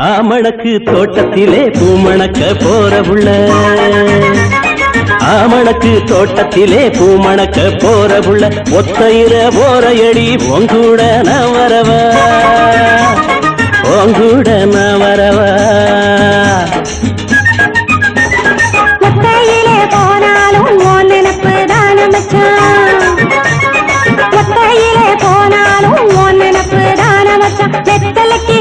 ஆமணக்கு தோட்டத்திலே பூமணக்க போற புள்ள, ஆமணக்கு தோட்டத்திலே பூமணக்க போற புள்ள, ஒத்தையிற போறையடி உங்கூட நான் வரவா, உங்கூட நான் வரவா. ஒத்தையிலே போனாலும் உன் நினைப்பு தான மச்சான், ஒத்தையிலே போனாலும் உன் நினைப்பு தான மச்சான். வெத்தலைக்கு